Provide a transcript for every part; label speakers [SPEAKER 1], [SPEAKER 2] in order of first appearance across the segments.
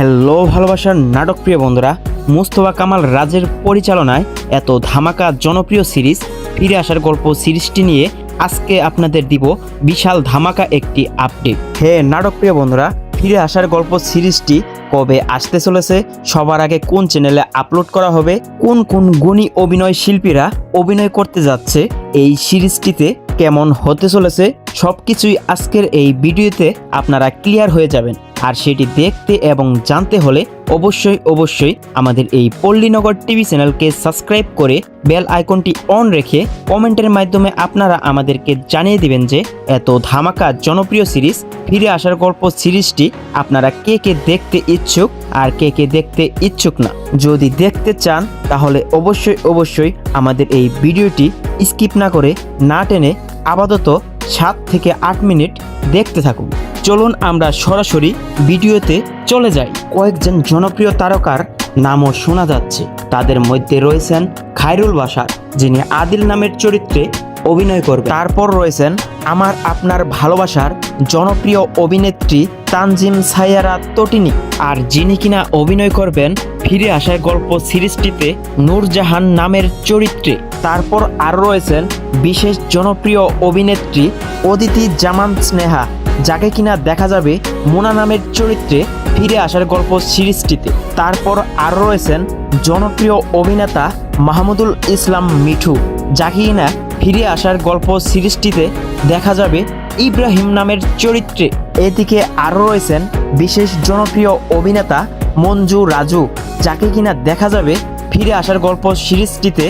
[SPEAKER 1] Hello ভালোবাসার নাটকপ্রিয় বন্ধুরা, মুস্তফা কামাল রাজের পরিচালনায় এত ধামাকা জনপ্রিয় সিরিজ ফিরে আসার গল্প সিরিজটি নিয়ে আজকে আপনাদের দিব বিশাল ধামাকা একটি আপডেট। হে নাটকপ্রিয় বন্ধুরা, ফিরে আসার গল্প সিরিজটি কবে আসতে চলেছে, সবার আগে কোন চ্যানেলে আপলোড করা হবে, কোন কোন গুণী অভিনয় শিল্পীরা অভিনয় করতে যাচ্ছে, এই সিরিজটিতে কেমন হতে চলেছে, সবকিছুই আজকের এই ভিডিওতে আপনারা ক্লিয়ার হয়ে যাবেন। আর সেটি দেখতে এবং জানতে হলে অবশ্যই আমাদের এই পল্লীনগর টিভি চ্যানেলকে সাবস্ক্রাইব করে বেল আইকনটি অন রেখে কমেন্টের মাধ্যমে আপনারা আমাদেরকে জানিয়ে দিবেন যে এত ধামাকা জনপ্রিয় সিরিজ ফিরে আসার গল্প সিরিজটি আপনারা কে কে দেখতে ইচ্ছুক আর কে কে দেখতে ইচ্ছুক না। যদি দেখতে চান তাহলে অবশ্যই আমাদের এই ভিডিওটি স্কিপ না করে না টেনে আপাতত 7 থেকে 8 মিনিট দেখতে থাকুন। চলুন আমরা সরাসরি ভিডিওতে চলে যাই। কয়েকজন জনপ্রিয় তারকার নামও শোনা যাচ্ছে। তাদের মধ্যে রয়েছেন খায়রুল বাশার, যিনি আদিল নামের চরিত্রে অভিনয় করবেন। তারপর রয়েছেন আমার আপনার ভালোবাসার জনপ্রিয় অভিনেত্রী তানজিম সাইয়ারা তটিনী, আর যিনি কিনা অভিনয় করবেন ফিরে আসার গল্প সিরিজটিতে নূরজাহান নামের চরিত্রে। তারপর আরও রয়েছেন বিশেষ জনপ্রিয় অভিনেত্রী অদিতি জামান স্নেহা, যাকে কিনা দেখা যাবে মোনা নামের চরিত্রে ফিরে আসার গল্প সিরিজটিতে। তারপর আরও রয়েছেন জনপ্রিয় অভিনেতা মাহমুদুল ইসলাম মিঠু, যাকে কিনা ফিরে আসার গল্প সিরিজটিতে দেখা যাবে ইব্রাহিম নামের চরিত্রে। এদিকে আরও রয়েছেন বিশেষ জনপ্রিয় অভিনেতা মঞ্জু রাজু, যাকে কিনা দেখা যাবে ফিরে আসার গল্প সিরিজটিতে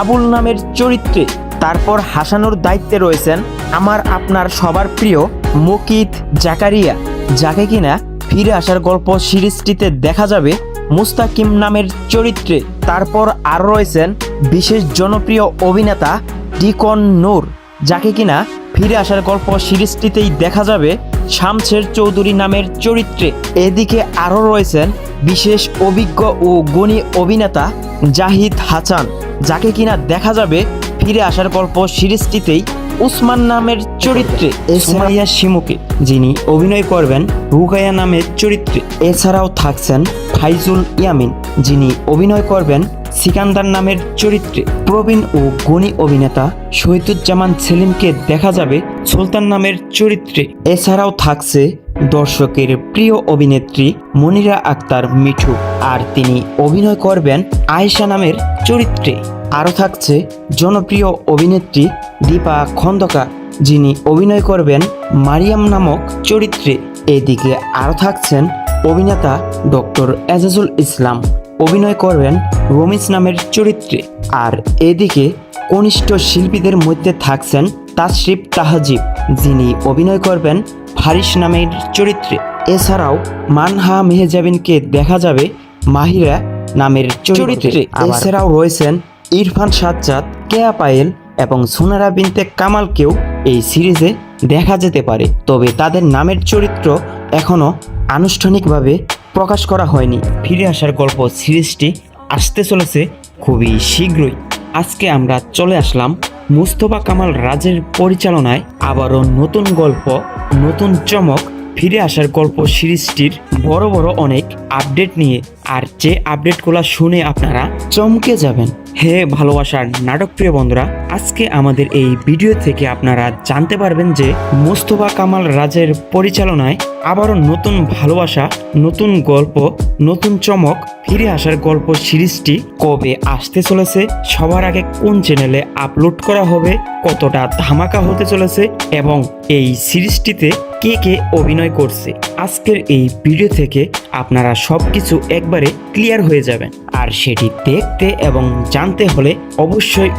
[SPEAKER 1] আবুল নামের চরিত্রে। তারপর হাসানোর দায়িত্বে রয়েছেন আমার আপনার সবার প্রিয় মুকিত জাকারিয়া, যাকে কিনা ফিরে আসার গল্প সিরিজটিতে দেখা যাবে মুস্তাকিম নামের চরিত্রে। তারপর আরও রয়েছেন বিশেষ জনপ্রিয় অভিনেতা ডিকন নূর, যাকে কিনা ফিরে আসার গল্প সিরিজটিতেই দেখা যাবে শামছের চৌধুরী নামের চরিত্রে। এদিকে আরও রয়েছেন বিশেষ অভিজ্ঞ ও গুণী অভিনেতা জাহিদ হাসান, যাকে কিনা দেখা যাবে ফিরে আসার গল্প সিরিজটিতেই উসমান নামের চরিত্রে। সুমাইয়া শিমুকে, যিনি অভিনয় করবেন রুকাইয়া নামের চরিত্রে। এছাড়াও থাকছেন ফাইজুল ইয়ামিন, যিনি অভিনয় করবেন সিকান্দার নামের চরিত্রে। প্রবীণ ও গুণী অভিনেতা শহীদুজ্জামান সেলিমকে দেখা যাবে সুলতান নামের চরিত্রে। এছাড়াও থাকছে দর্শকের প্রিয় অভিনেত্রী মনিরা আক্তার মিঠু, আর তিনি অভিনয় করবেন আয়েশা নামের চরিত্রে। আরও থাকছে জনপ্রিয় অভিনেত্রী দীপা খন্দকার, যিনি অভিনয় করবেন মারিয়াম নামক চরিত্রে। এদিকে আরও থাকছেন অভিনেতা ডক্টর এজাজুল ইসলাম, অভিনয় করবেন রমিজ নামের চরিত্রে। আর এদিকে কনিষ্ঠ শিল্পীদের মধ্যে থাকছেন তাশরিফ তাহজিব, যিনি অভিনয় করবেন ফারিস নামের চরিত্রে। এছাড়াও মানহা মেহজাবিনকে দেখা যাবে মাহিরা নামের চরিত্রে। এছাড়াও রয়েছেন ইরফান সাজ্জাদ, কেয়া পায়েল এবং সুনারা বিনতে কামালকেও এই সিরিজে দেখা যেতে পারে, তবে তাদের নামের চরিত্র এখনও আনুষ্ঠানিকভাবে প্রকাশ করা হয়নি। ফিরে আসার গল্প সিরিজটি আসতে চলেছে খুবই শীঘ্রই। আজকে আমরা চলে আসলাম মুস্তফা কামাল রাজের পরিচালনায় আবারও নতুন গল্প, নতুন চমক ফিরে আসার গল্প সিরিজটির বড় অনেক আপডেট নিয়ে। আর যে আপডেটগুলো শুনে আপনারা চমকে যাবেন। হে ভালোবাসার নাটকপ্রিয় বন্ধুরা, আজকে আমাদের এই ভিডিও থেকে আপনারা জানতে পারবেন যে মুস্তফা কামাল রাজের পরিচালনায় আবারও নতুন ভালোবাসা, নতুন গল্প, নতুন চমক ফিরে আসার গল্প সিরিজটি কবে আসতে চলেছে, সবার আগে কোন চ্যানেলে আপলোড করা হবে, কতটা ধামাকা হতে চলেছে এবং এই সিরিজটিতে কে কে অভিনয় করছে, আজকের এই ভিডিও থেকে আপনারা সবকিছু একবারে ক্লিয়ার হয়ে যাবেন। আর সেটি দেখতে এবং জানতে হলে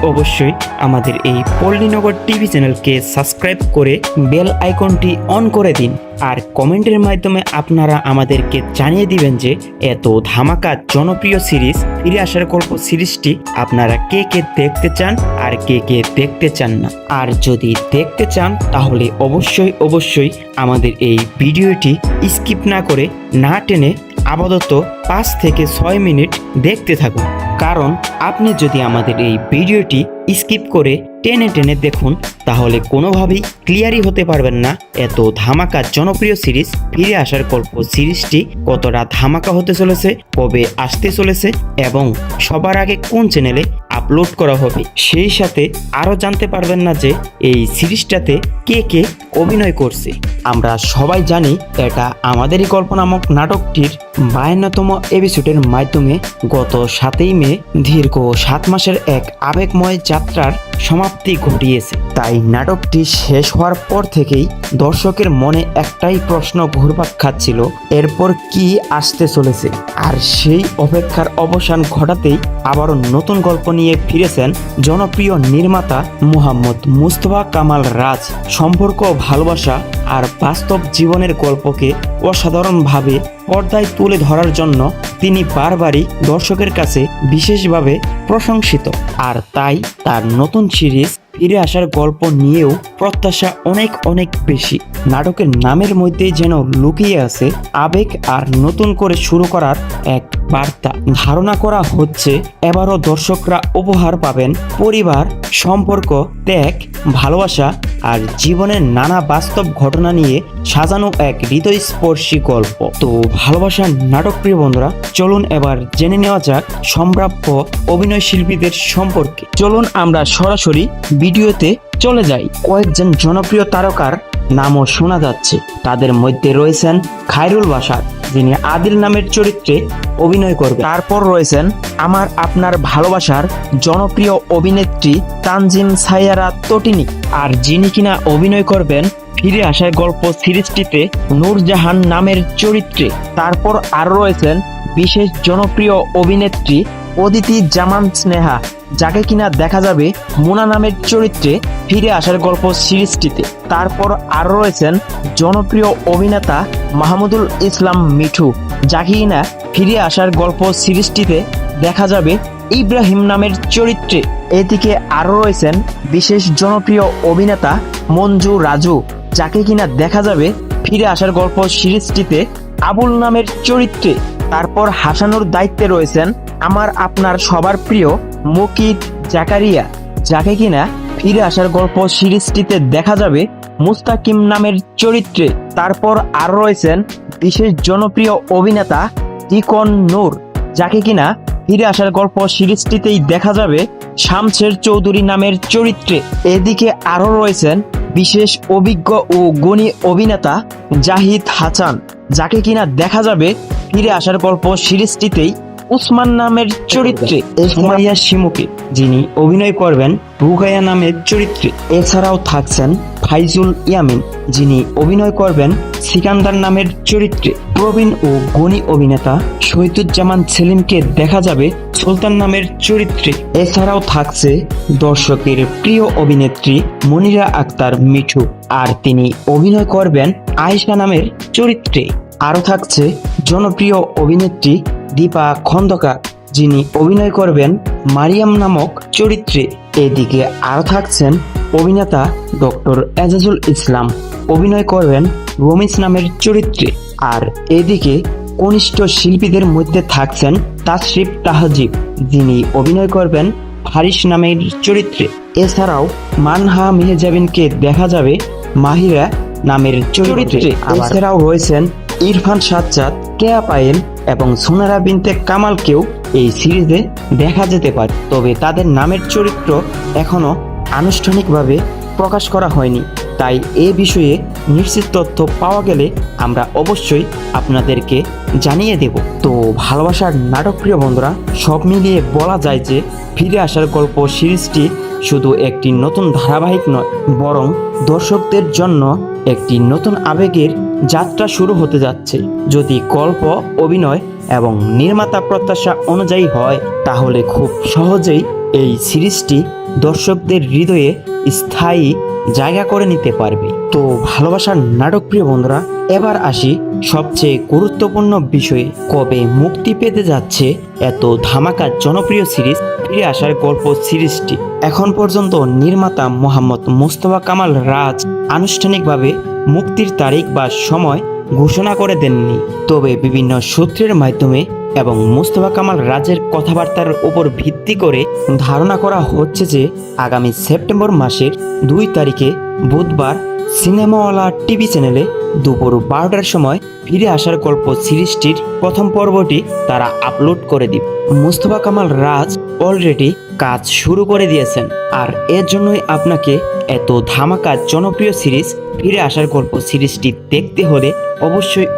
[SPEAKER 1] অবশ্যই আমাদের এই পল্লীনগর টিভি চ্যানেলকে সাবস্ক্রাইব করে বেল আইকনটি অন করে দিন। আর কমেন্টের মাধ্যমে আপনারা আমাদেরকে জানিয়ে দিবেন যে এত ধামাকা জনপ্রিয় সিরিজ ফিরে আসার গল্প সিরিজটি আপনারা কে কে দেখতে চান আর কে কে দেখতে চান না। আর যদি দেখতে চান তাহলে অবশ্যই আমাদের এই ভিডিওটি স্কিপ না করে না টেনে আপাতত 5 থেকে 6 মিনিট দেখতে থাকুন, কারণ আপনি যদি আমাদের এই ভিডিওটি স্কিপ করে টেনে টেনে দেখুন তাহলে কোনোভাবেই ক্লিয়ারই হতে পারবেন না এত ধামাকা জনপ্রিয় সিরিজ ফিরে আসার গল্প সিরিজটি কতটা ধামাকা হতে চলেছে, কবে আসতে চলেছে এবং সবার আগে কোন চ্যানেলে আপলোড করা হবে। সেই সাথে আরও জানতে পারবেন না যে এই সিরিজটাতে কে কে অভিনয় করছে। আমরা সবাই জানি এটা আমাদেরই গল্প নামক নাটকটির 52তম এপিসোডের মাধ্যমে গত 7ই মে দীর্ঘ 7 মাসের এক আবেগময় যাত্রার সমাপ্তি ঘটিয়েছে। তাই নাটকটি শেষ হওয়ার পর থেকেই দর্শকের মনে একটাই প্রশ্ন ঘুরপাক খাচ্ছিল, এরপর কি আসতে চলেছে। আর সেই অপেক্ষার অবসান ঘটাতেই আবারও নতুন গল্প নিয়ে ফিরেছেন জনপ্রিয় নির্মাতা মোহাম্মদ মুস্তফা কামাল রাজ। সম্পর্ক, ভালোবাসা আর বাস্তব জীবনের গল্পকে অসাধারণভাবে পর্দায় তুলে ধরার জন্য তিনি বারবারই দর্শকের কাছে বিশেষভাবে প্রশংসিত। আর তাই তার নতুন সিরিজ ফিরে আসার গল্প নিয়েও প্রত্যাশা অনেক অনেক বেশি। নাটকের নামের মধ্যেই যেন লুকিয়ে আছে আবেগ আর নতুন করে শুরু করার এক বার্তা। ধারণা করা হচ্ছে এবারও দর্শকরা উপহার পাবেন পরিবার, সম্পর্ক, ত্যাগ, ভালোবাসা আর জীবনের নানা বাস্তব ঘটনা নিয়ে সাজানো এক হৃদয়স্পর্শী গল্প। তো ভালোবাসার নাটক প্রিয় বন্ধুরা, চলুন এবার জেনে নেওয়া যাক সম্ভাব্য অভিনয় শিল্পীদের সম্পর্কে। চলুন আমরা সরাসরি ভিডিওতে চলে যাই। কয়েকজন জনপ্রিয় তারকার নামও শোনা যাচ্ছে। তাদের মধ্যে রয়েছেন খায়রুল বাশার, যিনি আদিল নামের চরিত্রে অভিনয় করবেন। তারপর রয়েছেন আমার আপনার ভালোবাসার জনপ্রিয় অভিনেত্রী তানজিম সাইয়ারা তটিনী, আর যিনি কিনা অভিনয় করবেন ফিরে আসার গল্প সিরিজটিতে নূরজাহান নামের চরিত্রে। তারপর আরও রয়েছেন বিশেষ জনপ্রিয় অভিনেত্রী অদিতি জামান স্নেহা, যাকে কিনা দেখা যাবে মোনা নামের চরিত্রে ফিরে আসার গল্প সিরিজটিতে। তারপর আরও রয়েছেন জনপ্রিয় অভিনেতা মাহমুদুল ইসলাম মিঠু, যাকে কিনা ফিরে আসার গল্প সিরিজটিতে দেখা যাবে ইব্রাহিম নামের চরিত্রে। এদিকে আরও রয়েছেন বিশেষ জনপ্রিয় অভিনেতা মঞ্জু রাজু, যাকে কিনা দেখা যাবে ফিরে আসার গল্প সিরিজটিতে আবুল নামের চরিত্রে। তারপর হাসানোর দায়িত্বে রয়েছেন আমার আপনার সবার প্রিয় মুকিত জাকারিয়া, যাকে কিনা ফিরে আসার গল্প সিরিজটিতে দেখা যাবে মুস্তাকিম নামের চরিত্রে। তারপর আরও রয়েছেন বিশেষ জনপ্রিয় অভিনেতা টিকন নূর, যাকে কিনা ফিরে আসার গল্প সিরিজটিতেই দেখা যাবে শামছের চৌধুরী নামের চরিত্রে। এদিকে আরও রয়েছেন বিশেষ অভিজ্ঞ ও গুণী অভিনেতা জাহিদ হাসান, যাকে কিনা দেখা যাবে ফিরে আসার গল্প সিরিজটিতেই উসমান নামের চরিত্রে। সুমাইয়া শিমুকে, যিনি অভিনয় করবেন রুগাইয়া নামের চরিত্রে। এছাড়াও থাকছেন ফাইজুল ইয়ামিন, যিনি অভিনয় করবেন সিকান্দার নামের চরিত্রে। প্রবীণ ও গুণী অভিনেতা শহীদুজ্জামান সেলিমকে দেখা যাবে সুলতান নামের চরিত্রে। এছাড়াও থাকছে দর্শকের প্রিয় অভিনেত্রী মনিরা আক্তার মিঠু, আর তিনি অভিনয় করবেন আয়েশা নামের চরিত্রে। আরও থাকছে জনপ্রিয় অভিনেত্রী দীপা খন্দকার, যিনি অভিনয় করবেন মারিয়াম নামক চরিত্রে। এদিকে আরও থাকছেন অভিনেতা ডক্টর এজাজুল ইসলাম, অভিনয় করবেন রমিজ নামের চরিত্রে। আর এদিকে কনিষ্ঠ শিল্পীদের মধ্যে থাকছেন তাশরিফ তাহজিব, যিনি অভিনয় করবেন ফারিস নামের চরিত্রে। এছাড়াও মানহা মেহজাবিনকে দেখা যাবে মাহিরা নামের চরিত্রে। এছাড়াও রয়েছেন ইরফান সাজ্জাদ, কেয়া পায়েল এবং সোনারা বিনতে কামালকেও এই সিরিজে দেখা যেতে পারে। তবে তাদের নামের চরিত্র এখনো আনুষ্ঠানিকভাবে প্রকাশ করা হয়নি, তাই এ বিষয়ে নিশ্চিত তথ্য পাওয়া গেলে আমরা অবশ্যই আপনাদেরকে জানিয়ে দেব। তো ভালোবাসার নাটক প্রিয় বন্ধুরা, সব মিলিয়ে বলা যায় যে ফিরে আসার গল্প সিরিজটি শুধু একটি নতুন ধারাবাহিক নয়, বরং দর্শকদের জন্য একটি নতুন আবেগের যাত্রা শুরু হতে যাচ্ছে। যদি গল্প, অভিনয় এবং নির্মাতা প্রত্যাশা অনুযায়ী হয়, তাহলে খুব সহজেই এই সিরিজটি দর্শকদের হৃদয়ে স্থায়ী জায়গা করে নিতে পারবে। তো ভালোবাসার নাটক প্রিয় বন্ধুরা, এবার আসি সবচেয়ে গুরুত্বপূর্ণ বিষয়ে। কবে মুক্তি পেতে যাচ্ছে এত ধামাকা জনপ্রিয় সিরিজ ফিরে আসার গল্প সিরিজটি? এখন পর্যন্ত নির্মাতা মোহাম্মদ মুস্তফা কামাল রাজ আনুষ্ঠানিকভাবে মুক্তির তারিখ বা সময় ঘোষণা করে দেননি, তবে বিভিন্ন সূত্রের মাধ্যমে এবং মুস্তফা কামাল রাজের কথাবার্তার উপর ভিত্তি করে ধারণা করা হচ্ছে যে আগামী সেপ্টেম্বর মাসের 2 তারিখে বুধবার সিনেমাওয়ালা টিভি চ্যানেলে দুপুর 12টার সময় ফিরে আসার গল্প সিরিজটির প্রথম পর্বটি তারা আপলোড করে দিবে। মুস্তফা কামাল রাজ অলরেডি কাজ শুরু করে দিয়েছেন, আর এর জন্যই আপনাকে এত ধামাকা জনপ্রিয় সিরিজ ফিরে আসার গল্প সিরিজটি দেখতে হলে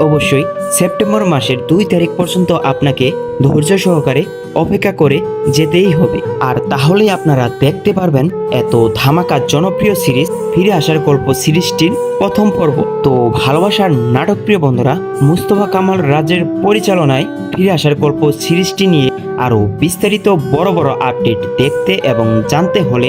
[SPEAKER 1] অবশ্যই সেপ্টেম্বর মাসের 2 তারিখ পর্যন্ত আপনাকে ধৈর্য সহকারে অপেক্ষা করে যেতেই হবে। আর তাহলেই আপনারা দেখতে পারবেন এত ধামাকা জনপ্রিয় সিরিজ ফিরে আসার গল্প সিরিজটির প্রথম পর্ব। তো ভালোবাসার নাটক প্রিয় বন্ধুরা, মুস্তফা কামাল রাজের পরিচালনায় ফিরে আসার গল্প সিরিজটি নিয়ে আরও বিস্তারিত বড় বড় আপডেট দেখতে এবং জানতে হলে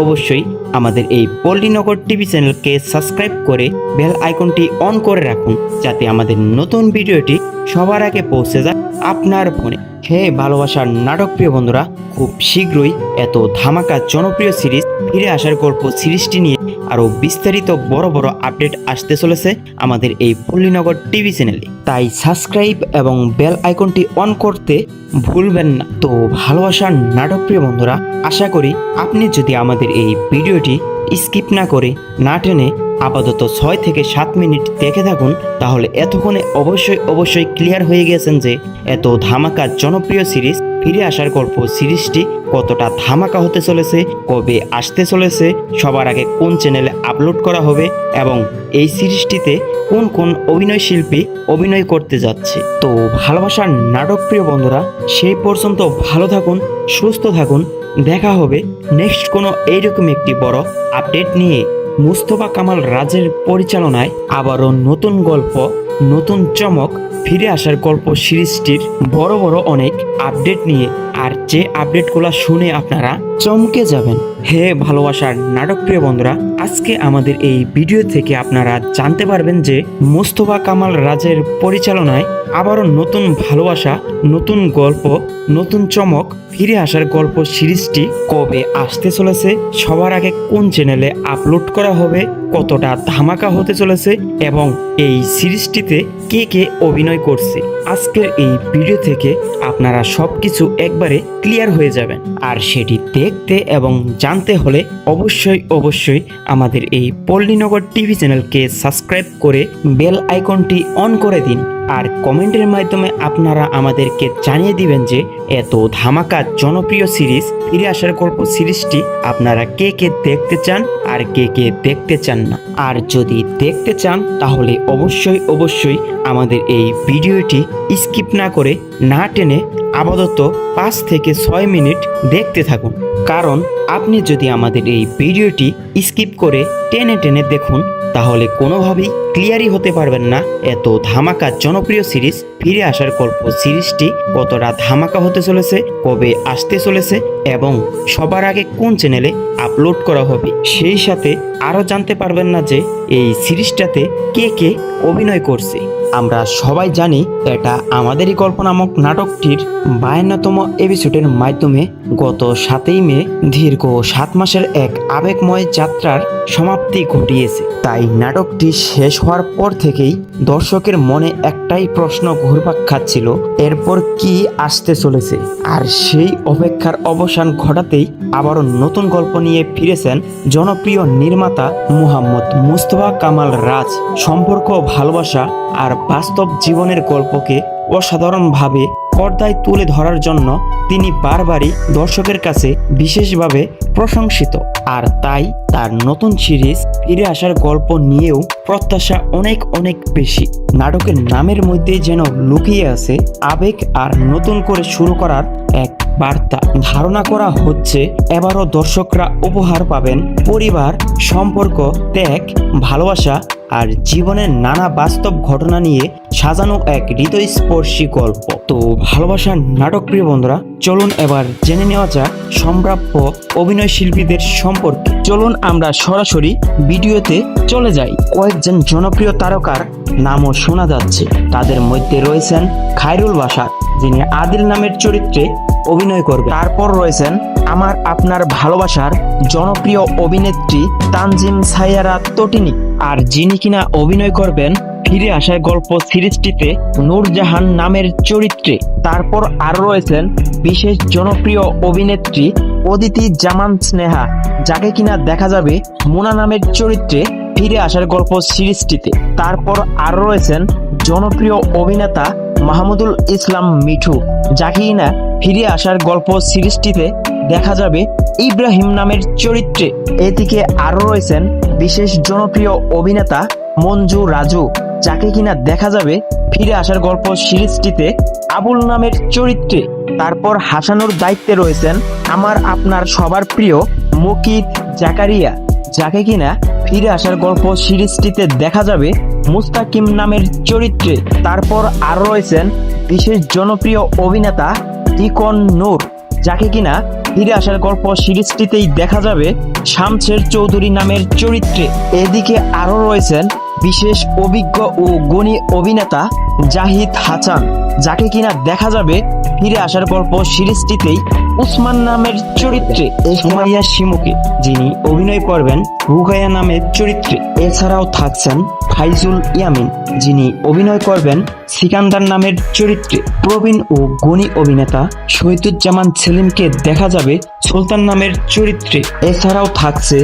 [SPEAKER 1] অবশ্যই আমাদের এই পল্লীনগর টিভি চ্যানেলকে সাবস্ক্রাইব করে বেল আইকনটি অন করে রাখুন, যাতে আমাদের নতুন ভিডিওটি সবার আগে পৌঁছে যায় আপনার ফোনে। হে ভালোবাসার নাটক প্রিয় বন্ধুরা, খুব শীঘ্রই এত ধামাকা জনপ্রিয় সিরিজ ফিরে আসার গল্প সিরিজটি নিয়ে আরও বিস্তারিত বড় বড় আপডেট আসতে চলেছে আমাদের এই পল্লীনগর টিভি চ্যানেলে। তাই সাবস্ক্রাইব এবং বেল আইকনটি অন করতে ভুলবেন না। তো ভালোবাসার নাটক প্রিয় বন্ধুরা, আশা করি আপনি যদি আমাদের এই ভিডিওটি স্কিপ না করে না টেনে আপাতত 6 থেকে 7 মিনিট দেখে থাকুন, তাহলে এতক্ষণে অবশ্যই ক্লিয়ার হয়ে গেছেন যে এত ধামাকা জনপ্রিয় সিরিজ ফিরে আসার গল্প সিরিজটি কতটা ধামাকা হতে চলেছে, কবে আসতে চলেছে, সবার আগে কোন চ্যানেলে আপলোড করা হবে এবং এই সিরিজটিতে কোন কোন অভিনয় শিল্পী অভিনয় করতে যাচ্ছে। তো ভালোবাসার নাটক প্রিয় বন্ধুরা, সেই পর্যন্ত ভালো থাকুন, সুস্থ থাকুন। দেখা হবে নেক্সট কোনো এইরকম একটি বড় আপডেট নিয়ে। মুস্তফা কামাল রাজের পরিচালনায় আবারও নতুন গল্প, নতুন চমক ফিরে আসার গল্প সিরিজটির বড় অনেক আপডেট নিয়ে, আর যে আপডেটগুলো শুনে আপনারা চমকে যাবেন। হে ভালোবাসার নাটক প্রিয় বন্ধুরা, আজকে আমাদের এই ভিডিও থেকে আপনারা জানতে পারবেন যে মুস্তফা কামাল রাজের পরিচালনায় আবারও নতুন ভালোবাসা, নতুন গল্প, নতুন চমক ফিরে আসার গল্প সিরিজটি কবে আসতে চলেছে, সবার আগে কোন চ্যানেলে আপলোড করা হবে, কতটা ধামাকা হতে চলেছে এবং এই সিরিজটিতে কে কে অভিনয় করছে, আজকের এই ভিডিও থেকে আপনারা সবকিছু একবারে ক্লিয়ার হয়ে যাবেন। আর সেটি দেখতে এবং জানতে হলে অবশ্যই আমাদের এই পল্লীনগর টিভি চ্যানেলকে সাবস্ক্রাইব করে বেল আইকনটি অন করে দিন। আর কমেন্টের মাধ্যমে আপনারা আমাদেরকে জানিয়ে দিবেন যে এত ধামাকা জনপ্রিয় সিরিজ ফিরে আসার গল্প সিরিজটি আপনারা কে কে দেখতে চান আর কে কে দেখতে চান না। আর যদি দেখতে চান তাহলে অবশ্যই আমাদের এই ভিডিওটি স্কিপ না করে না টেনে আপাতত 5 থেকে 6 মিনিট দেখতে থাকুন, কারণ আপনি যদি আমাদের এই ভিডিওটি স্কিপ করে টেনে দেখুন তাহলে কোনোভাবেই ক্লিয়ারই হতে পারবেন না এত ধামাকা জনপ্রিয় সিরিজ ফিরে আসার গল্প সিরিজটি কতটা ধামাকা হতে চলেছে, কবে আসতে চলেছে এবং সবার আগে কোন চ্যানেলে আপলোড করা হবে। সেই সাথে আরও জানতে পারবেন না যে এই সিরিজটাতে কে কে অভিনয় করছে। আমরা সবাই জানি এটা আমাদেরই গল্প নামক নাটকটির 52তম এপিসোডের মাধ্যমে গত 7ই মে দীর্ঘ 7 মাসের এক আবেগময় যাত্রার সমাপ্তি ঘটিয়েছে। তাই নাটকটি শেষ হওয়ার পর থেকেই দর্শকের মনে একটাই প্রশ্ন ঘুরপাক খাচ্ছিল, এরপর কি আসতে চলেছে। আর সেই অপেক্ষার অবসান ঘটাতেই আবারও নতুন গল্প নিয়ে ফিরেছেন জনপ্রিয় নির্মাতা মুহাম্মদ মুস্তফা কামাল রাজ। সম্পর্ক, ভালোবাসা আর বাস্তব জীবনের গল্পকে অসাধারণভাবে পর্দায় তুলে ধরার জন্য তিনি বারবারই দর্শকের কাছে বিশেষভাবে প্রশংসিত। আর তাই তার নতুন সিরিজ ফিরে আসার গল্প নিয়েও প্রত্যাশা অনেক বেশি। নাটকের নামের মধ্যে যেন লুকিয়ে আছে আবেগ আর নতুন করে শুরু করার এক বার্তা। ধারণা করা হচ্ছে এবারও দর্শকরা উপহার পাবেন পরিবার, সম্পর্ক, ত্যাগ, ভালোবাসা আর জীবনের নানা বাস্তব ঘটনা নিয়ে সাজানো এক হৃদয়স্পর্শী গল্প। তো ভালোবাসার নাটক প্রিয় বন্ধুরা, চলুন এবার জেনে নেওয়া যাক সম্ভাব্য অভিনয় শিল্পীদের সম্পর্কে। চলুন আমরা সরাসরি ভিডিওতে চলে যাই। কয়েকজন জনপ্রিয় তারকার নামও শোনা যাচ্ছে। তাদের মধ্যে রয়েছেন খায়রুল বাশার, যিনি আদিল নামের চরিত্রে অভিনয় করবেন। তারপর রয়েছেন আমার আপনার ভালোবাসার জনপ্রিয় অভিনেত্রী তানজিম সাইয়ারা তটিনী, আর যিনি কিনা অভিনয় করবেন ফিরে আসার গল্প সিরিজটিতে নূরজাহান নামের চরিত্রে। তারপর আরো রয়েছেন বিশেষ জনপ্রিয় অভিনেত্রী অদিতি জামান স্নেহা, যাকে কিনা দেখা যাবে মোনা নামের চরিত্রে ফিরে আসার গল্প সিরিজটিতে। তারপর আরো রয়েছেন জনপ্রিয় অভিনেতা মাহমুদুল ইসলাম মিঠু, যাকে কিনা ফিরে আসার গল্প সিরিজটিতে দেখা যাবে ইব্রাহিম নামের চরিত্রে। এদিকে আরো রয়েছেন বিশেষ জনপ্রিয় অভিনেতা মঞ্জু রাজু, যাকে কিনা দেখা যাবে ফিরে আসার গল্প সিরিজটিতে আবুল নামের চরিত্রে। তারপর হাসানোর দায়িত্বে রয়েছেন আমার আপনার সবার প্রিয় মুকিত জাকারিয়া, যাকে কিনা ফিরে আসার গল্প সিরিজটিতে দেখা যাবে মুস্তাকিম নামের চরিত্রে। তারপর আরো রয়েছেন বিশেষ জনপ্রিয় অভিনেতা টিকন নূর, যাকে কিনা ফিরে আসার গল্প সিরিজটিতেই দেখা যাবে শামছের চৌধুরী নামের চরিত্রে। এদিকে আরো রয়েছেন বিশেষ অভিজ্ঞ ও গুণী অভিনেতা জাহিদ হাসান, যাকে কিনা দেখা যাবে ফিরে আসার গল্প সিরিজটিতেই উসমান নামের চরিত্রে। সুমাইয়া শিমুকে, যিনি অভিনয় করবেন রুকাইয়া নামের চরিত্রে। এছাড়াও থাকছেন ফাইজুল ইয়ামিন, যিনি অভিনয় করবেন সিকান্দার নামের চরিত্রে। প্রবীণ ও গুণী অভিনেতা শহীদুজ্জামান সেলিমকে দেখা যাবে সুলতান নামের চরিত্রে। এছাড়াও থাকছে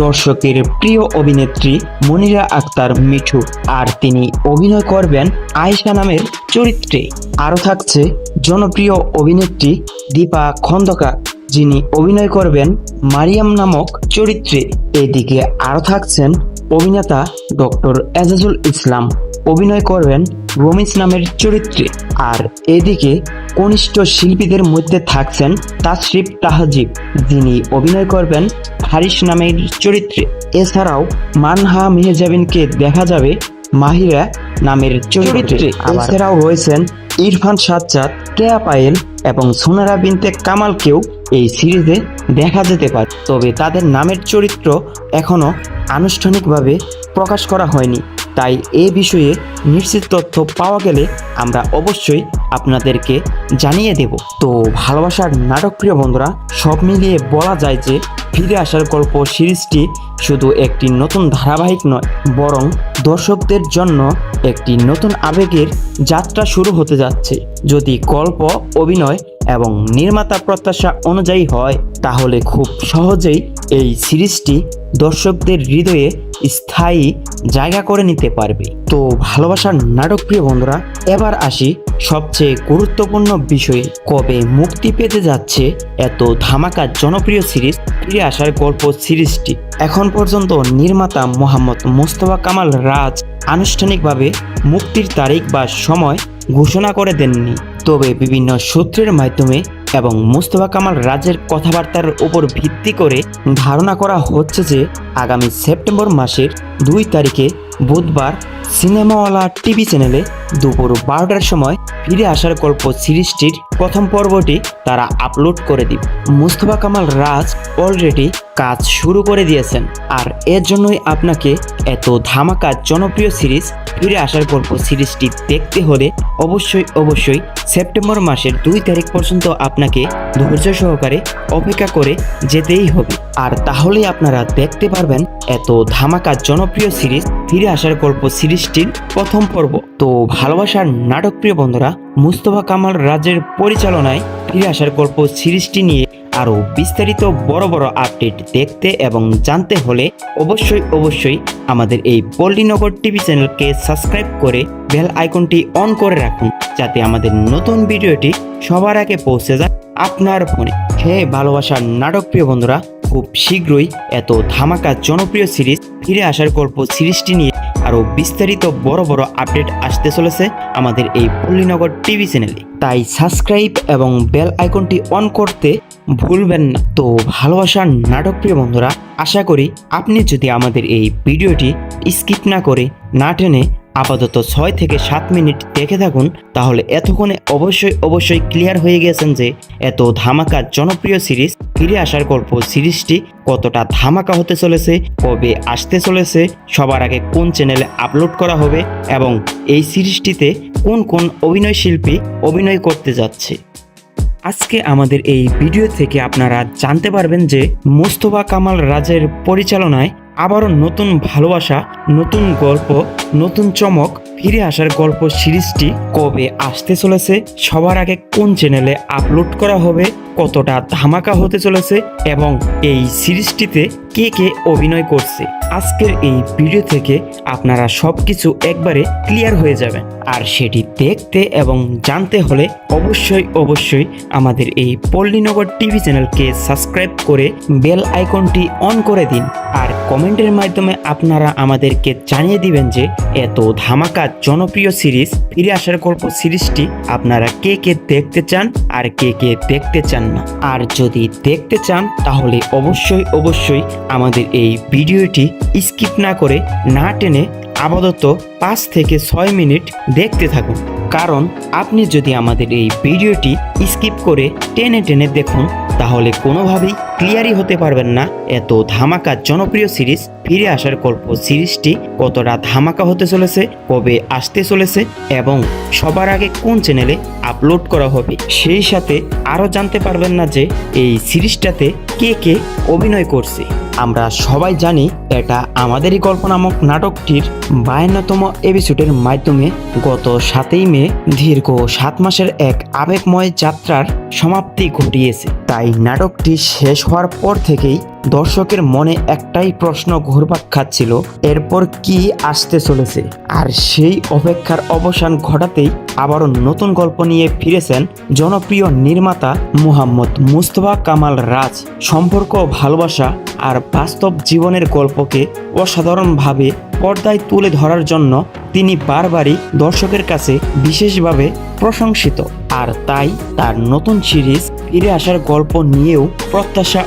[SPEAKER 1] দর্শকের প্রিয় অভিনেত্রী মনিরা আক্তার মিঠু, আর তিনি অভিনয় করবেন আয়েশা নামের চরিত্রে। আরও থাকছে জনপ্রিয় অভিনেত্রী দীপা খন্দকার, যিনি অভিনয় করবেন মারিয়াম নামক চরিত্রে। এদিকে আরও থাকছেন অভিনেতা ডক্টর এজাজুল ইসলাম, অভিনয় করবেন রমিজ নামের চরিত্রে। আর এদিকে কনিষ্ঠ শিল্পীদের মধ্যে থাকছেন তাশরিফ তাহজিব, যিনি অভিনয় করবেন হারিস নামের চরিত্রে। এছাড়াও মানহা মেহজাবিনকে দেখা যাবে মাহিরা নামের চরিত্রে। এছাড়াও রয়েছেন ইরফান সাজ্জাদ, কেয়া পায়েল এবং সোনারা বিনতে কামালকেও এই সিরিজে দেখা যেতে পারে, তবে তাদের নামের চরিত্র এখনো আনুষ্ঠানিকভাবে প্রকাশ করা হয়নি। তাই এ বিষয়ে নিশ্চিত তথ্য পাওয়া গেলে আমরা অবশ্যই আপনাদেরকে জানিয়ে দেব। তো ভালোবাসার নাটক প্রিয় বন্ধুরা, সব মিলিয়ে বলা যায় যে ফিরে আসার গল্প সিরিজটি শুধু একটি নতুন ধারাবাহিক নয়, বরং দর্শকদের জন্য একটি নতুন আবেগের যাত্রা শুরু হতে যাচ্ছে। যদি গল্প, অভিনয় এবং নির্মাতা প্রত্যাশা অনুযায়ী হয়, তাহলে খুব সহজেই এই সিরিজটি দর্শকদের হৃদয়ে স্থায়ী জায়গা করে নিতে পারবে। তো ভালোবাসার নাটক প্রিয় বন্ধুরা, এবার আসি সবচেয়ে গুরুত্বপূর্ণ বিষয়ে। কবে মুক্তি পেতে যাচ্ছে এত ধামাকা জনপ্রিয় সিরিজ ফিরে আসার গল্প সিরিজটি? এখন পর্যন্ত নির্মাতা মোহাম্মদ মোস্তফা কামাল রাজ আনুষ্ঠানিকভাবে মুক্তির তারিখ বা সময় ঘোষণা করে দেননি, তবে বিভিন্ন সূত্রের মাধ্যমে এবং মোস্তফা কামাল রাজের কথাবার্তার উপর ভিত্তি করে ধারণা করা হচ্ছে যে আগামী সেপ্টেম্বর মাসের 2 তারিখে বুধবার সিনেমাওয়ালা টিভি চ্যানেলে দুপুর 12টার সময় ফিরে আসার গল্প সিরিজটির প্রথম পর্বটি তারা আপলোড করে দিবে। মোস্তফা কামাল রাজ অলরেডি কাজ শুরু করে দিয়েছেন, আর এর জন্যই আপনাকে এত ধামাকা জনপ্রিয় সিরিজ ফিরে আসার গল্প সিরিজটি দেখতে হলে অবশ্যই সেপ্টেম্বর মাসের 2 তারিখ পর্যন্ত আপনাকে ধৈর্য সহকারে অপেক্ষা করে যেতেই হবে। আর তাহলেই আপনারা দেখতে পারবেন এত ধামাকা জনপ্রিয় সিরিজ ফিরে আসার গল্প সিরিজটির প্রথম পর্ব। তো ভালোবাসার নাটক প্রিয় বন্ধুরা, মোস্তফা কামাল রাজের পরিচালনায় ফিরে আসার গল্প সিরিজটি নিয়ে আরও বিস্তারিত বড় বড় আপডেট দেখতে এবং জানতে হলে অবশ্যই আমাদের এই পল্লীনগর টিভি চ্যানেলকে সাবস্ক্রাইব করে বেল আইকনটি অন করে রাখুন, যাতে আমাদের নতুন ভিডিওটি সবার আগে পৌঁছে যায় আপনার ফোনে। হ্যাঁ ভালোবাসার নাটক প্রিয় বন্ধুরা, খুব শীঘ্রই এত ধামাকা জনপ্রিয় সিরিজ ফিরে আসার গল্প সিরিজটি নিয়ে আরও বিস্তারিত বড় বড় আপডেট আসতে চলেছে আমাদের এই পল্লীনগর টিভি চ্যানেলে। তাই সাবস্ক্রাইব এবং বেল আইকনটি অন করতে ভুলবেন না। তো ভালোবাসার নাটক প্রিয় বন্ধুরা, আশা করি আপনি যদি আমাদের এই ভিডিওটি স্কিপ না করে না টেনে আপাতত 6 থেকে 7 মিনিট দেখে থাকুন, তাহলে এতক্ষণে অবশ্যই ক্লিয়ার হয়ে গেছেন যে এত ধামাকা জনপ্রিয় সিরিজ ফিরে আসার গল্প সিরিজটি কতটা ধামাকা হতে চলেছে, কবে আসতে চলেছে, সবার আগে কোন চ্যানেলে আপলোড করা হবে এবং এই সিরিজটিতে কোন অভিনয় শিল্পী অভিনয় করতে যাচ্ছে। আজকে আমাদের এই ভিডিও থেকে আপনারা জানতে পারবেন যে মোস্তফা কামাল রাজের পরিচালনায় আবারও নতুন ভালোবাসা, নতুন গল্প, নতুন চমক ফিরে আসার গল্প সিরিজটি কবে আসতে চলেছে, সবার আগে কোন চ্যানেলে আপলোড করা হবে, কতটা ধামাকা হতে চলেছে এবং এই সিরিজটিতে কে কে অভিনয় করছে, আজকের এই ভিডিও থেকে আপনারা সবকিছু একবারে ক্লিয়ার হয়ে যাবেন। আর সেটি দেখতে এবং জানতে হলে অবশ্যই আমাদের এই পল্লীনগর টিভি চ্যানেলকে সাবস্ক্রাইব করে বেল আইকনটি অন করে দিন। আর কমেন্টের মাধ্যমে আপনারা আমাদেরকে জানিয়ে দিবেন যে এত ধামাকা জনপ্রিয় সিরিজ ফিরে আসার গল্প সিরিজটি আপনারা কে কে দেখতে চান আর কে কে দেখতে চান না। আর যদি দেখতে চান তাহলে অবশ্যই আমাদের এই ভিডিওটি স্কিপ না করে না টেনে আপাতত 5 থেকে 6 মিনিট দেখতে থাকুন। কারণ আপনি যদি আমাদের এই ভিডিওটি স্কিপ করে টেনে দেখুন তাহলে কোনোভাবেই ক্লিয়ারই হতে পারবেন না এত ধামাকা জনপ্রিয় সিরিজ ফিরে আসার গল্প সিরিজটি কতটা ধামাকা হতে চলেছে, কবে আসতে চলেছে এবং সবার আগে কোন চ্যানেলে আপলোড করা হবে। সেই সাথে আরও জানতে পারবেন না যে এই সিরিজটাতে কে কে অভিনয় করছে। আমরা সবাই জানি এটা আমাদেরই গল্প নামক নাটকটির 52তম এপিসোডের মাধ্যমে গত 7ই মে দীর্ঘ 7 মাসের এক আবেগময় যাত্রার সমাপ্তি ঘটিয়েছে। তাই নাটকটি শেষ হওয়ার পর থেকেই দর্শকের মনে একটাই প্রশ্ন ঘুরপাক খাচ্ছিল, এরপর কি আসতে চলেছে। আর সেই অপেক্ষার অবসান ঘটাতেই আবারও নতুন গল্প নিয়ে ফিরেছেন জনপ্রিয় নির্মাতা মুহাম্মদ মুস্তফা কামাল রাজ। সম্পর্ক, ভালোবাসা আর বাস্তব জীবনের গল্পকে অসাধারণভাবে পর্দায় তুলে ধরার জন্য তিনি বারবারই দর্শকের কাছে বিশেষভাবে প্রশংসিত। আর তাই তার নতুন সিরিজ ফিরে আসার গল্প নিয়েও প্রত্যাশা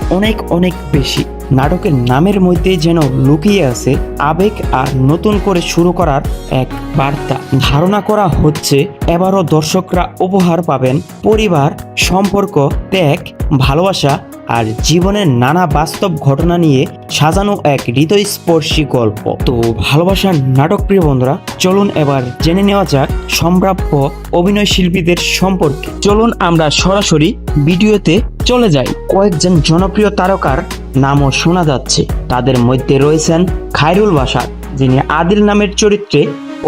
[SPEAKER 1] অনেক বেশি। নাটকের নামের মধ্যেই যেন লুকিয়ে আছে আবেগ আর নতুন করে শুরু করার এক বার্তা। ধারণা করা হচ্ছে এবারও দর্শকরা উপহার পাবেন পরিবার, সম্পর্ক, ত্যাগ, ভালোবাসা আর জীবনের নানা বাস্তব ঘটনা নিয়ে সাজানো এক হৃদয়স্পর্শী গল্প। তো ভালোবাসার নাটক প্রিয় বন্ধুরা, চলুন এবার জেনে নেওয়া যাক সম্ভাব্য অভিনয় শিল্পীদের সম্পর্কে। চলুন আমরা সরাসরি ভিডিওতে চলে যাই। কয়েকজন জনপ্রিয় তারকার নামও শোনা যাচ্ছে। তাদের মধ্যে রয়েছেন খায়রুল বাশার, যিনি আদিল নামের চরিত্রে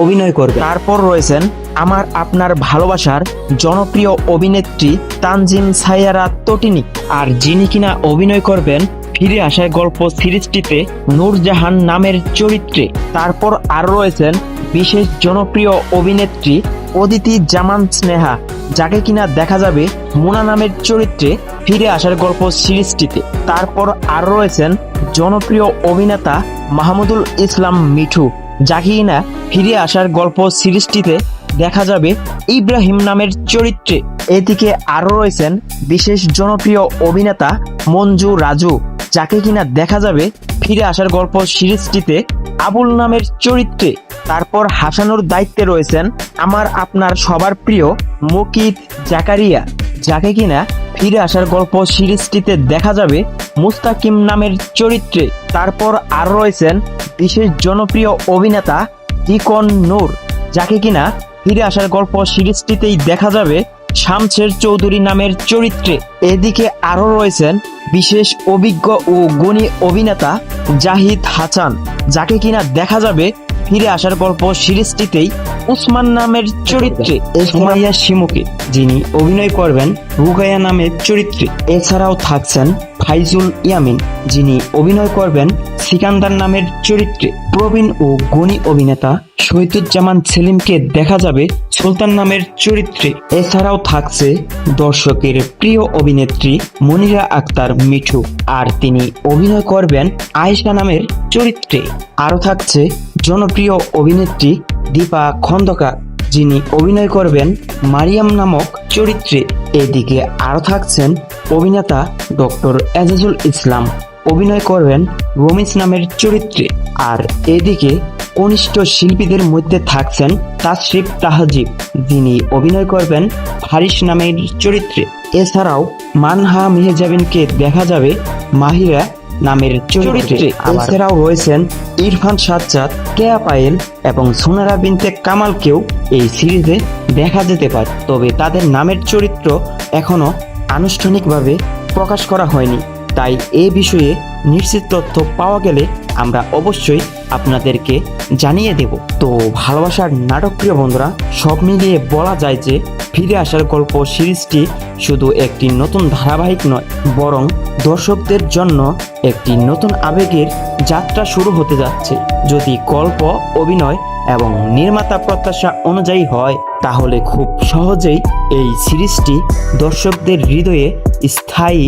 [SPEAKER 1] অভিনয় করবে। তারপর রয়েছেন আমার আপনার ভালোবাসার জনপ্রিয় অভিনেত্রী তানজিম সাইয়ারা তটিনী, আর যিনি কিনা অভিনয় করবেন ফিরে আসার গল্প সিরিজটিতে নূরজাহান নামের চরিত্রে। তারপর আরও রয়েছেন বিশেষ জনপ্রিয় অভিনেত্রী অদিতি জামান স্নেহা, যাকে কিনা দেখা যাবে মুনা নামের চরিত্রে ফিরে আসার গল্প সিরিজটিতে। তারপর আরও রয়েছেন জনপ্রিয় অভিনেতা মাহমুদুল ইসলাম মিঠু, যাকে কিনা ফিরে আসার গল্প সিরিজটিতে দেখা যাবে ইব্রাহিম নামের চরিত্রে। এদিকে আরও রয়েছেন বিশেষ জনপ্রিয় অভিনেতা মঞ্জু রাজু, যাকে কিনা দেখা যাবে ফিরে আসার গল্প সিরিজটিতে আবুল নামের চরিত্রে। তারপর হাসানোর দায়িত্বে রয়েছেন আমার আপনার সবার প্রিয় মুকিত জাকারিয়া, যাকে কিনা ফিরে আসার গল্প সিরিজটিতে দেখা যাবে মুস্তাকিম নামের চরিত্রে। তারপর আরও রয়েছেন বিশেষ জনপ্রিয় অভিনেতা ইকন নূর, যাকে কিনা ফিরে আসার গল্প সিরিজটিতেই দেখা যাবে শামছের চৌধুরী নামের চরিত্রে। এদিকে আরও রয়েছেন বিশেষ অভিজ্ঞ ও গুণী অভিনেতা জাহিদ হাসান, যাকে কিনা দেখা যাবে ফিরে আসার গল্প সিরিজটিতেই উসমান নামের চরিত্রে। সুমাইয়া শিমুকে, যিনি অভিনয় করবেন রুগাইয়া নামের চরিত্রে। এছাড়াও থাকছেন ফাইজুল ইয়ামিন, যিনি অভিনয় করবেন সিকান্দার নামের চরিত্রে। প্রবীণ ও গুণী অভিনেতা শহীদুজ্জামান সেলিমকে দেখা যাবে সুলতান নামের চরিত্রে। এছাড়াও থাকছে দর্শকের প্রিয় অভিনেত্রী মনিরা আক্তার মিঠু, আর তিনি অভিনয় করবেন আয়েশা নামের চরিত্রে। আরও থাকছে জনপ্রিয় অভিনেত্রী দীপা খন্দকার, যিনি অভিনয় করবেন মারিয়াম নামক চরিত্রে। এদিকে আরও থাকছেন অভিনেতা ডক্টর এজাজুল ইসলাম, অভিনয় করবেন রমিজ নামের চরিত্রে। আর এদিকে কনিষ্ঠ শিল্পীদের মধ্যে থাকছেন তাশরিফ তাহজিব, যিনি অভিনয় করবেন ফারিস নামের চরিত্রে। এছাড়াও মানহা মেহজাবিনকে দেখা যাবে মাহিরা নামের চরিত্রে। এছাড়াও রয়েছেন ইরফান সাজ্জাদ, কেয়া পায়েল এবং সোনারা বিনতে কামালকেও এই সিরিজে দেখা যেতে পারে। তবে তাদের নামের চরিত্র এখনো আনুষ্ঠানিকভাবে প্রকাশ করা হয়নি। তাই এ বিষয়ে নিশ্চিত তথ্য পাওয়া গেলে আমরা অবশ্যই আপনাদেরকে জানিয়ে দেব। তো ভালোবাসার নাটক প্রিয় বন্ধুরা, সব মিলিয়ে বলা যায় যে ফিরে আসার গল্প সিরিজটি শুধু একটি নতুন ধারাবাহিক নয়, বরং দর্শকদের জন্য একটি নতুন আবেগের যাত্রা শুরু হতে যাচ্ছে। যদি গল্প, অভিনয় এবং নির্মাতা প্রত্যাশা অনুযায়ী হয়, তাহলে খুব সহজেই এই সিরিজটি দর্শকদের হৃদয়ে স্থায়ী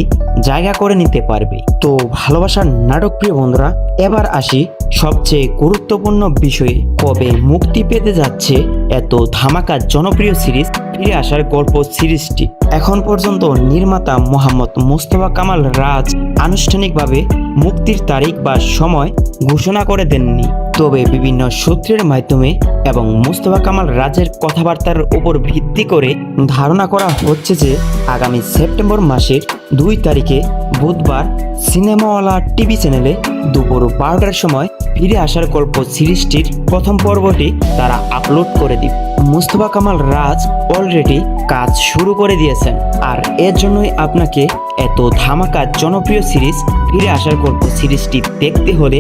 [SPEAKER 1] জায়গা করে নিতে পারবে। তো ভালোবাসার নাটক প্রিয় বন্ধুরা, এবার আসি সবচেয়ে গুরুত্বপূর্ণ বিষয়ে। কবে মুক্তি পেতে যাচ্ছে এত ধামাকা জনপ্রিয় সিরিজ ফিরে আসার গল্প সিরিজটি? এখন পর্যন্ত নির্মাতা মোহাম্মদ মুস্তফা কামাল রাজ আনুষ্ঠানিকভাবে মুক্তির তারিখ বা সময় ঘোষণা করে দেননি। তবে বিভিন্ন সূত্রের মাধ্যমে এবং মুস্তফা কামাল রাজের কথাবার্তার উপর ভিত্তি করে ধারণা করা হচ্ছে যে আগামী সেপ্টেম্বর মাসের 2 তারিখে বুধবার সিনেমাওয়ালা টিভি চ্যানেলে দুপুর 12টার সময় ফিরে আসার গল্প সিরিজটির প্রথম পর্বটি তারা আপলোড করে দিবে। মুস্তফা কামাল রাজ অলরেডি কাজ শুরু করে দিয়েছেন, আর এর জন্যই আপনাকে এত ধামাকা জনপ্রিয় সিরিজ ফিরে আসার গল্প সিরিজটি দেখতে হলে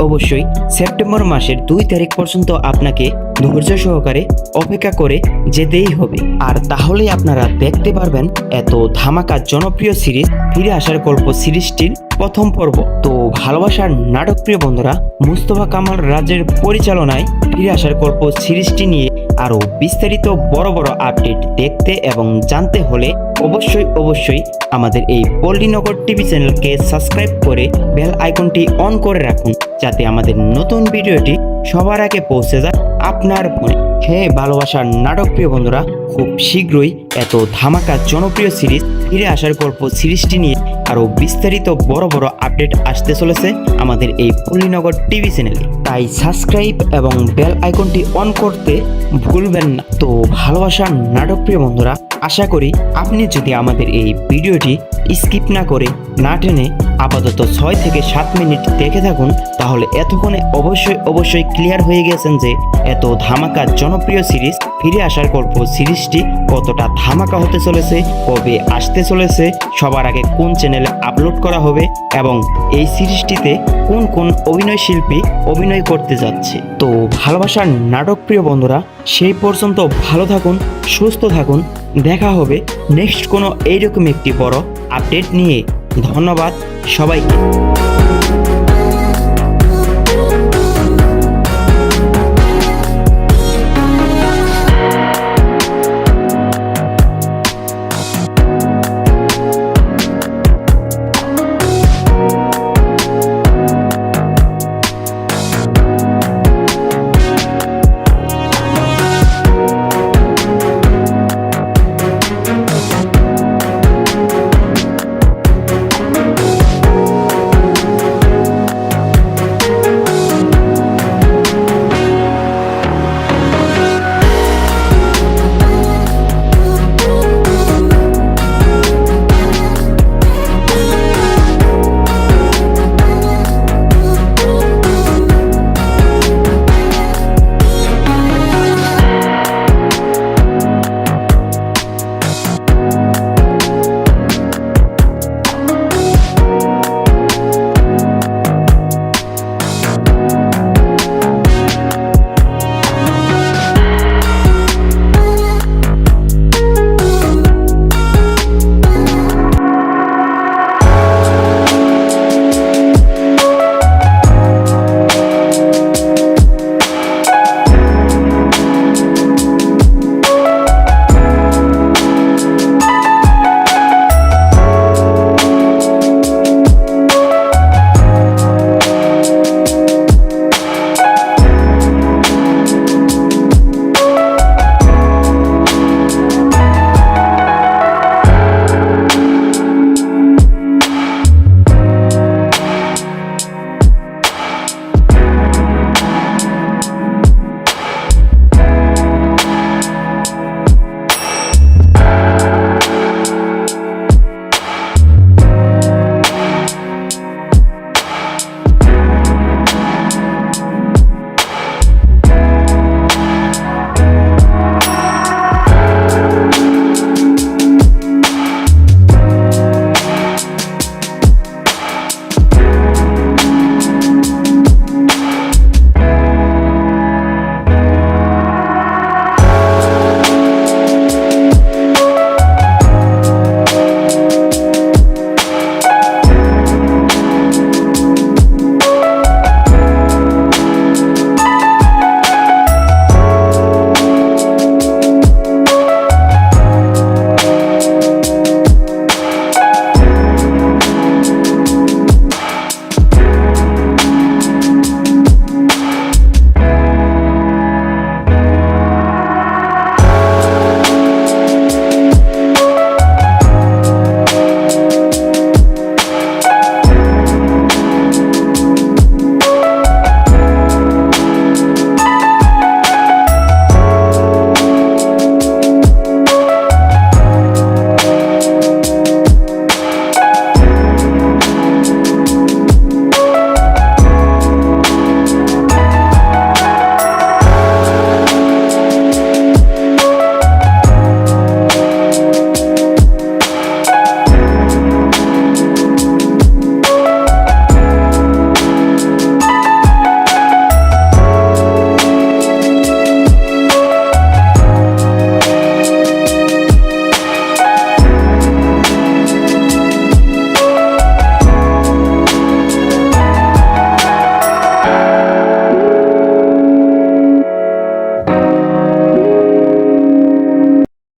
[SPEAKER 1] অবশ্যই সেপ্টেম্বর মাসের 2 তারিখ পর্যন্ত আপনাকে ধৈর্য সহকারে অপেক্ষা করে যেতেই হবে। আর তাহলেই আপনারা দেখতে পারবেন এত ধামাকা জনপ্রিয় সিরিজ ফিরে আসার গল্প সিরিজটির প্রথম পর্ব। তো ভালোবাসার নাটক প্রিয় বন্ধুরা, মুস্তফা কামাল রাজের পরিচালনায় ফিরে আসার গল্প সিরিজটি নিয়ে আরো বিস্তারিত বড় বড় আপডেট দেখতে এবং জানতে হলে অবশ্যই আমাদের এই পল্লীনগর টিভি চ্যানেলকে সাবস্ক্রাইব করে বেল আইকনটি অন করে রাখুন, যাতে আমাদের নতুন ভিডিওটি সবার আগে পৌঁছে যায় আপনার ফোনে। হ্যাঁ ভালোবাসার নাটক প্রিয় বন্ধুরা, খুব শীঘ্রই এত ধামাকা জনপ্রিয় সিরিজ ফিরে আসার গল্প সিরিজটি নিয়ে আরো বিস্তারিত বড় বড় আপডেট আসতে চলেছে আমাদের এই পল্লীনগর টিভি চ্যানেলে। তাই সাবস্ক্রাইব এবং বেল আইকনটি অন করতে ভুলবেন না। তো ভালোবাসার নাটক প্রিয় বন্ধুরা, আশা করি আপনি যদি আমাদের এই ভিডিওটি স্কিপ না করে না টেনে আপাতত 6 থেকে 7 মিনিট দেখে থাকুন, তাহলে এতক্ষণে অবশ্যই ক্লিয়ার হয়ে গেছেন যে এত ধামাকা জনপ্রিয় সিরিজ ফিরে আসার গল্প সিরিজটি কতটা ধামাকা হতে চলেছে, কবে আসতে চলেছে, সবার আগে কোন চ্যানেলে আপলোড করা হবে এবং এই সিরিজটিতে কোন কোন অভিনয় শিল্পী অভিনয় করতে যাচ্ছে। তো ভালোবাসার নাটক প্রিয় বন্ধুরা, সেই পর্যন্ত ভালো থাকুন, সুস্থ থাকুন। দেখা হবে নেক্সট কোনো এইরকম একটি বড় আপডেট নিয়ে। ধন্যবাদ সবাইকে।